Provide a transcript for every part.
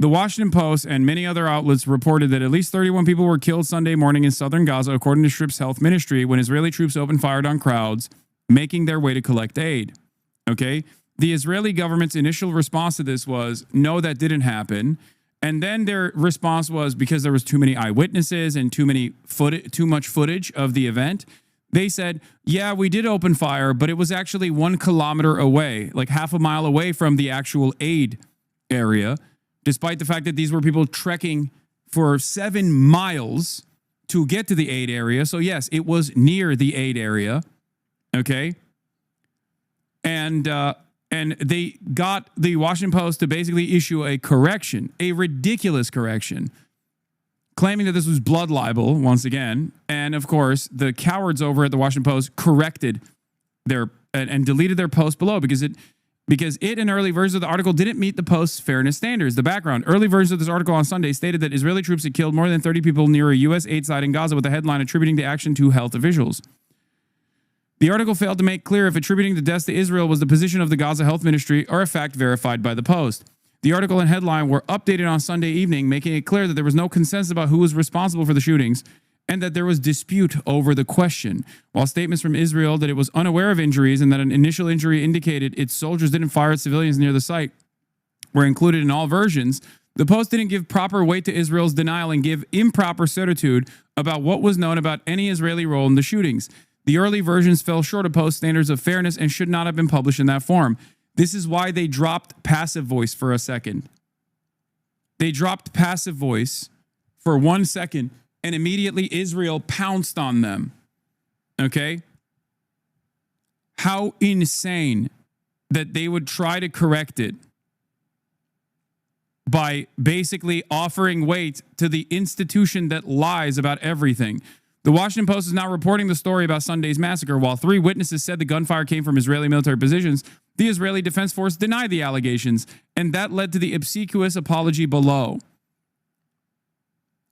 The Washington Post and many other outlets reported that at least 31 people were killed Sunday morning in southern Gaza, according to Strip's health ministry, when Israeli troops opened fire on crowds making their way to collect aid. Okay? The Israeli government's initial response to this was, no, that didn't happen. And then their response was, because there was too many eyewitnesses and too much footage of the event, they said, yeah, we did open fire, but it was actually 1 kilometer away, like half a mile away from the actual aid area, despite the fact that these were people trekking for 7 miles to get to the aid area. So yes, it was near the aid area. Okay. And they got the Washington Post to basically issue a correction, a ridiculous correction, claiming that this was blood libel once again. And of course, the cowards over at the Washington Post corrected their and deleted their post below because it and early versions of the article didn't meet the Post's fairness standards. The background: early versions of this article on Sunday stated that Israeli troops had killed more than 30 people near a U.S. aid site in Gaza, with a headline attributing the action to health officials. The article failed to make clear if attributing the deaths to Israel was the position of the Gaza Health Ministry or a fact verified by the Post. The article and headline were updated on Sunday evening, making it clear that there was no consensus about who was responsible for the shootings and that there was dispute over the question. While statements from Israel that it was unaware of injuries and that an initial injury indicated its soldiers didn't fire at civilians near the site were included in all versions, the Post didn't give proper weight to Israel's denial and give improper certitude about what was known about any Israeli role in the shootings. The early versions fell short of Post standards of fairness and should not have been published in that form. This is why they dropped passive voice for a second. They dropped passive voice for 1 second, and immediately Israel pounced on them. Okay? How insane that they would try to correct it by basically offering weight to the institution that lies about everything. The Washington Post is now reporting the story about Sunday's massacre. While 3 witnesses said the gunfire came from Israeli military positions, the Israeli Defense Force denied the allegations, and that led to the obsequious apology below.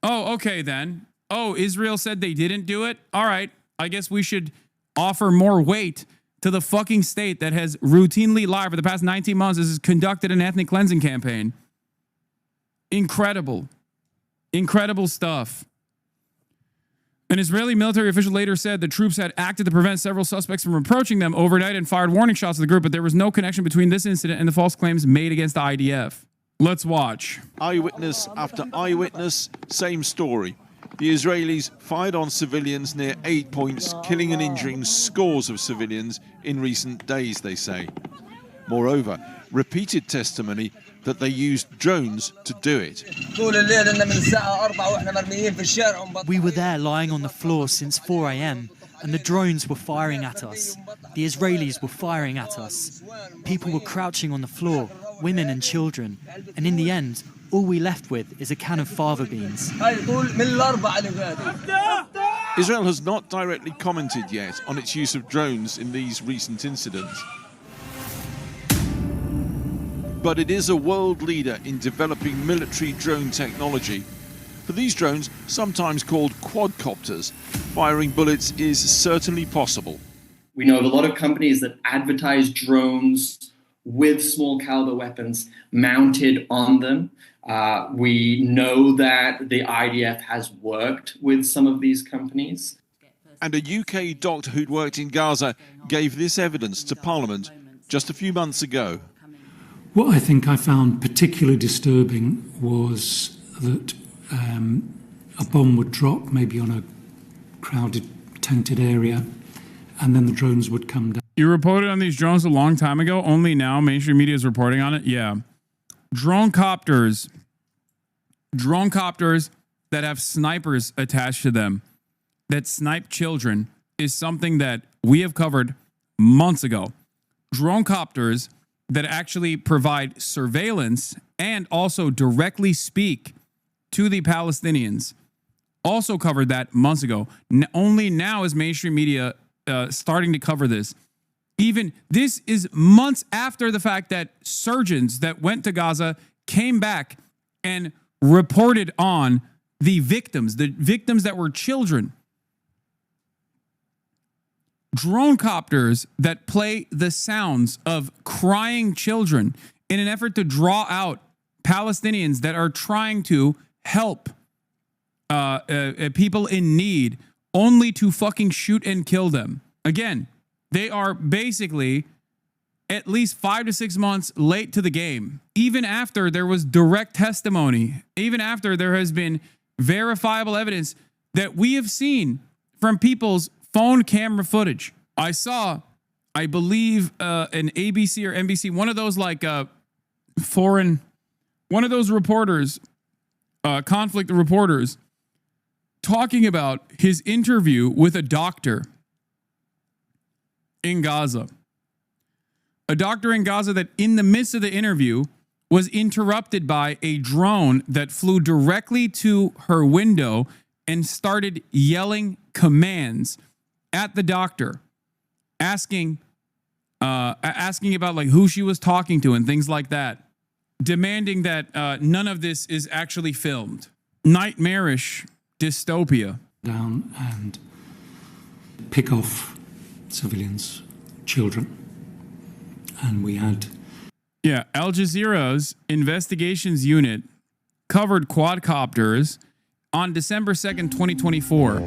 Oh, okay then. Oh, Israel said they didn't do it? All right. I guess we should offer more weight to the fucking state that has routinely lied for the past 19 months. This has conducted an ethnic cleansing campaign. Incredible. Incredible stuff. An Israeli military official later said the troops had acted to prevent several suspects from approaching them overnight and fired warning shots at the group, but there was no connection between this incident and the false claims made against the IDF. Let's watch. Eyewitness after eyewitness, same story. The Israelis fired on civilians near aid points, killing and injuring scores of civilians in recent days, they say. Moreover, repeated testimony that they used drones to do it. We were there lying on the floor since 4 a.m. and the drones were firing at us. The Israelis were firing at us. People were crouching on the floor, women and children. And in the end, all we left with is a can of fava beans. Israel has not directly commented yet on its use of drones in these recent incidents. But it is a world leader in developing military drone technology. For these drones, sometimes called quadcopters, firing bullets is certainly possible. We know of a lot of companies that advertise drones with small caliber weapons mounted on them. We know that the IDF has worked with some of these companies. And a UK doctor who'd worked in Gaza gave this evidence to Parliament just a few months ago. What I think I found particularly disturbing was that a bomb would drop, maybe on a crowded, tented area, and then the drones would come down. You reported on these drones a long time ago. Only now mainstream media is reporting on it. Yeah. Drone copters that have snipers attached to them that snipe children is something that we have covered months ago. Drone copters that actually provide surveillance and also directly speak to the Palestinians. Also covered that months ago. Only now is mainstream media starting to cover this. Even this is months after the fact that surgeons that went to Gaza came back and reported on the victims that were children. Drone copters that play the sounds of crying children in an effort to draw out Palestinians that are trying to help people in need only to fucking shoot and kill them. Again, they are basically at least 5 to 6 months late to the game. Even after there was direct testimony, even after there has been verifiable evidence that we have seen from people's phone camera footage. I saw, I believe, an ABC or NBC, one of those like foreign, one of those reporters, conflict reporters, talking about his interview with a doctor in Gaza. A doctor in Gaza that in the midst of the interview was interrupted by a drone that flew directly to her window and started yelling commands at the doctor, asking about like who she was talking to and things like that, demanding that none of this is actually filmed. Nightmarish dystopia. Down and pick off civilians, children. And we had... Yeah, Al Jazeera's investigations unit covered quadcopters on December 2nd, 2024.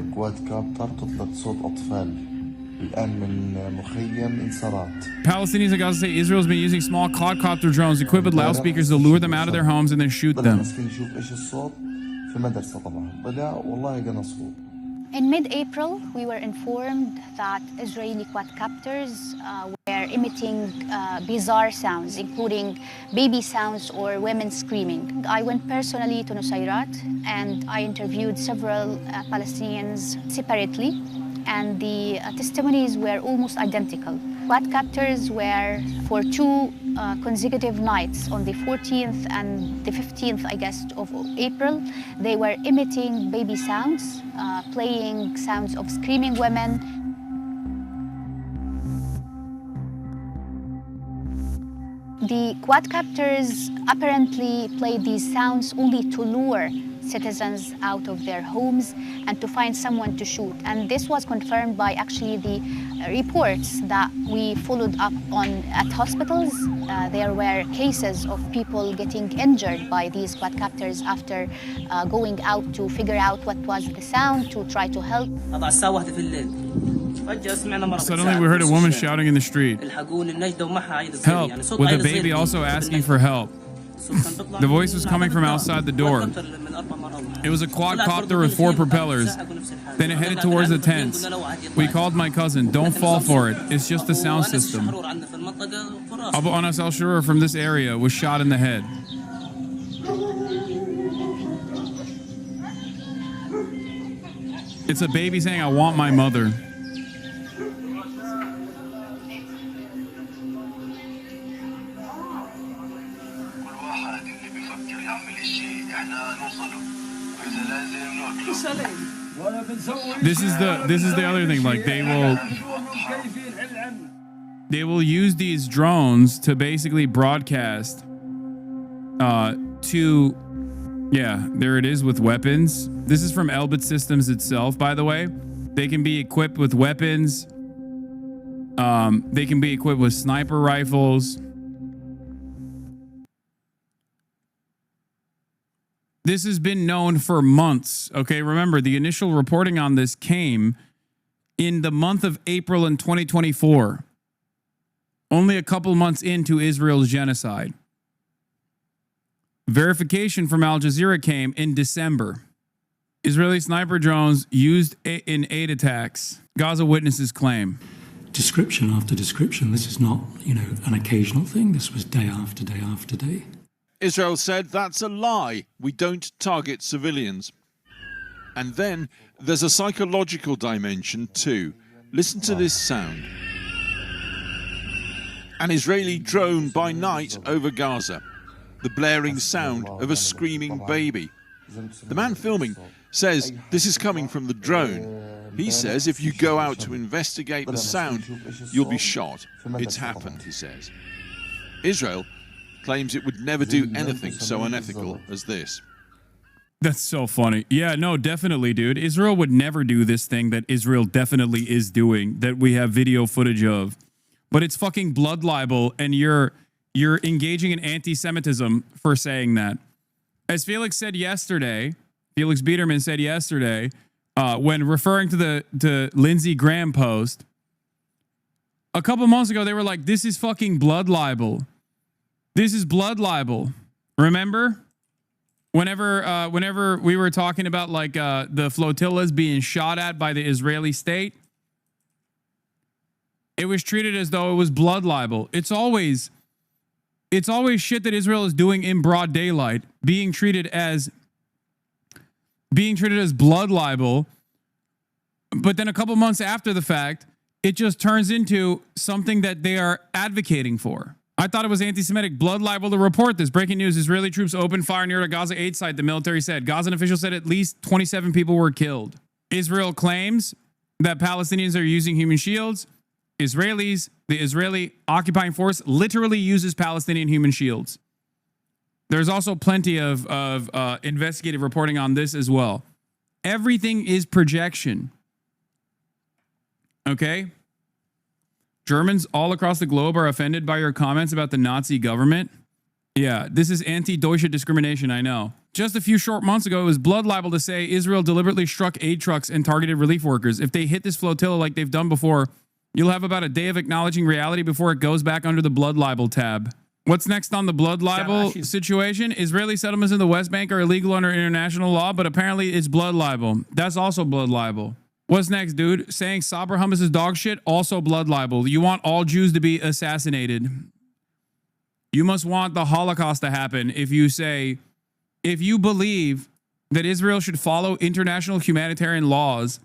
Palestinians in Gaza say Israel's been using small quadcopter drones equipped with loudspeakers to lure them out of their homes and then shoot them. In mid-April, we were informed that Israeli quadcopters were emitting bizarre sounds, including baby sounds or women screaming. I went personally to Nusayrat and I interviewed several Palestinians separately, and the testimonies were almost identical. Quadcopters were for 2 consecutive nights on the 14th and the 15th, I guess, of April. They were emitting baby sounds, playing sounds of screaming women. The quadcopters apparently played these sounds only to lure citizens out of their homes and to find someone to shoot. And this was confirmed by actually the reports that we followed up on at hospitals. There were cases of people getting injured by these quadcopters after going out to figure out what was the sound to try to help. Suddenly we heard a woman shouting in the street, "Help," with a baby also asking for help. The voice was coming from outside the door. It was a quadcopter with 4 propellers. Then it headed towards the tents. We called my cousin. Don't fall for it. It's just the sound system. Abu Anas al-Shurur from this area was shot in the head. It's a baby saying, "I want my mother." This is the other thing. Like they will use these drones to basically broadcast to, yeah, there it is, with weapons. This is from Elbit Systems itself, by the way. They can be equipped with weapons. They can be equipped with sniper rifles. This has been known for months. Okay, remember, the initial reporting on this came in the month of April in 2024. Only a couple months into Israel's genocide. Verification from Al Jazeera came in December. Israeli sniper drones used in aid attacks. Gaza witnesses claim. Description after description. This is not, an occasional thing. This was day after day after day. Israel said that's a lie. We don't target civilians. And then there's a psychological dimension too. Listen to this sound. An Israeli drone by night over Gaza. The blaring sound of a screaming baby. The man filming says this is coming from the drone. He says if you go out to investigate the sound, you'll be shot. It's happened, he says. Israel claims it would never do anything so unethical as this. That's so funny. Yeah, no, definitely, dude. Israel would never do this thing that Israel definitely is doing, that we have video footage of. But it's fucking blood libel, and you're you're engaging in anti-Semitism for saying that. As Felix Biederman said yesterday, when referring to the Lindsey Graham post, a couple months ago, they were like, this is fucking blood libel. This is blood libel. Remember? Whenever we were talking about like the flotillas being shot at by the Israeli state, it was treated as though it was blood libel. It's always shit that Israel is doing in broad daylight being treated as blood libel. But then a couple months after the fact, it just turns into something that they are advocating for. I thought it was anti-Semitic blood libel to report this. Breaking news: Israeli troops opened fire near a Gaza aid site, the military said. Gazan officials said at least 27 people were killed. Israel claims that Palestinians are using human shields. The Israeli occupying force literally uses Palestinian human shields. There's also plenty of investigative reporting on this as well. Everything is projection. Okay? Germans all across the globe are offended by your comments about the Nazi government. Yeah, this is anti-Deutsche discrimination, I know. Just a few short months ago, it was blood libel to say Israel deliberately struck aid trucks and targeted relief workers. If they hit this flotilla like they've done before, you'll have about a day of acknowledging reality before it goes back under the blood libel tab. What's next on the blood libel situation? Israeli settlements in the West Bank are illegal under international law, but apparently it's blood libel. That's also blood libel. What's next, dude? Saying Sabra hummus is dog shit, also blood libel. You want all Jews to be assassinated. You must want the Holocaust to happen if you believe that Israel should follow international humanitarian laws.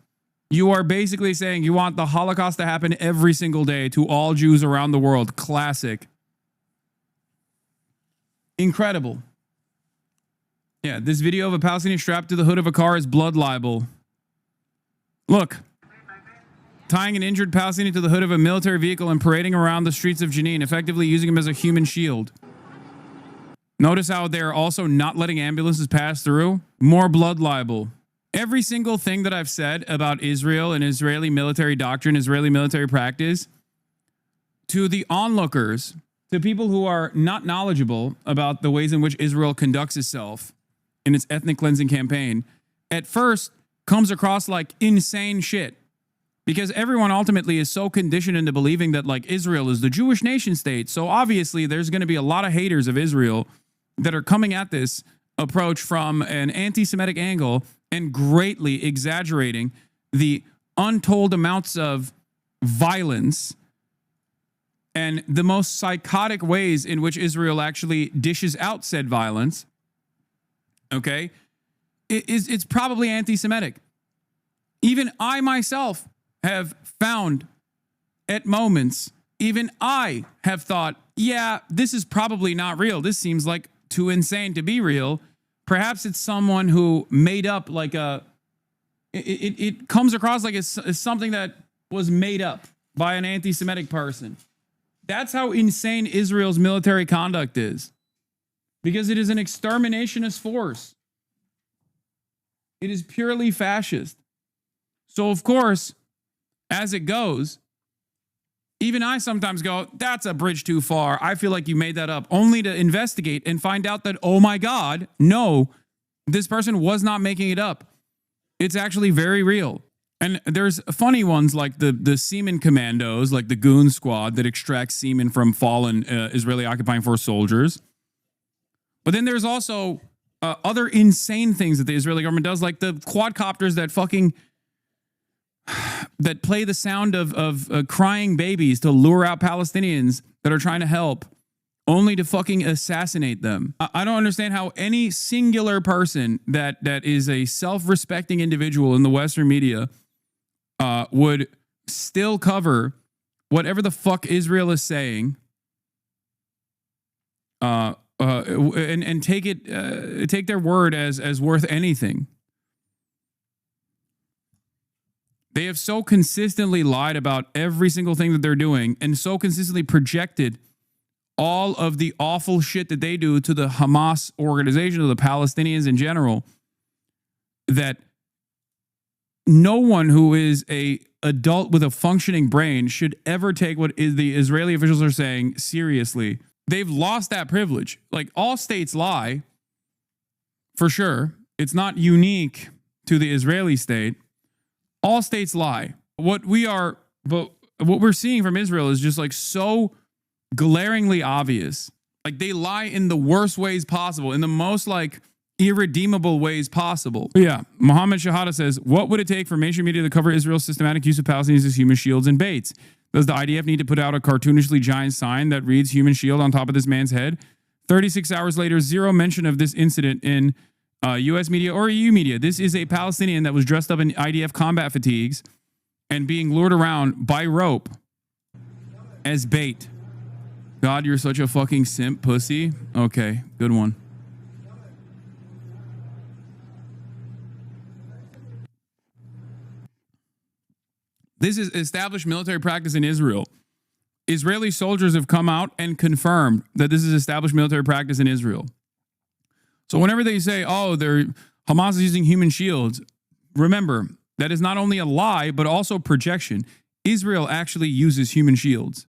You are basically saying you want the Holocaust to happen every single day to all Jews around the world. Classic. Incredible. Yeah, this video of a Palestinian strapped to the hood of a car is blood libel. Look, tying an injured Palestinian to the hood of a military vehicle and parading around the streets of Jenin, effectively using him as a human shield. Notice how they're also not letting ambulances pass through. More blood libel. Every single thing that I've said about Israel and Israeli military doctrine, Israeli military practice, to the onlookers, to people who are not knowledgeable about the ways in which Israel conducts itself in its ethnic cleansing campaign, at first comes across like insane shit. Because everyone ultimately is so conditioned into believing that like Israel is the Jewish nation state. So obviously there's going to be a lot of haters of Israel that are coming at this approach from an anti-Semitic angle and greatly exaggerating the untold amounts of violence and the most psychotic ways in which Israel actually dishes out said violence. Okay? It's probably anti-Semitic. Even I myself have found at moments, even I have thought, yeah, this is probably not real. This seems like too insane to be real. Perhaps it's someone who made up like it comes across like it's something that was made up by an anti-Semitic person. That's how insane Israel's military conduct is. Because it is an exterminationist force. It is purely fascist. So, of course, as it goes, even I sometimes go, that's a bridge too far. I feel like you made that up, only to investigate and find out that, oh my God, no, this person was not making it up. It's actually very real. And there's funny ones like the semen commandos, like the goon squad that extracts semen from fallen Israeli occupying force soldiers. But then there's also other insane things that the Israeli government does, like the quadcopters that play the sound of crying babies to lure out Palestinians that are trying to help, only to fucking assassinate them. I don't understand how any singular person that is a self-respecting individual in the Western media would still cover whatever the fuck Israel is saying and take their word as worth anything. They have so consistently lied about every single thing that they're doing and so consistently projected all of the awful shit that they do to the Hamas organization, to the Palestinians in general, that no one who is a adult with a functioning brain should ever take what the Israeli officials are saying seriously. They've lost that privilege. Like, all states lie, for sure. It's not unique to the Israeli state. All states lie. But what we're seeing from Israel is just like so glaringly obvious. Like, they lie in the worst ways possible, in the most like irredeemable ways possible. But yeah, Mohammed Shahada says, what would it take for mainstream media to cover Israel's systematic use of Palestinians as human shields and baits? Does the IDF need to put out a cartoonishly giant sign that reads human shield on top of this man's head? 36 hours later, zero mention of this incident in U.S. media or EU media. This is a Palestinian that was dressed up in IDF combat fatigues and being lured around by rope as bait. God, you're such a fucking simp pussy. Okay, good one. This is established military practice in Israel. Israeli soldiers have come out and confirmed that this is established military practice in Israel. So whenever they say, oh, Hamas is using human shields, remember, that is not only a lie, but also projection. Israel actually uses human shields.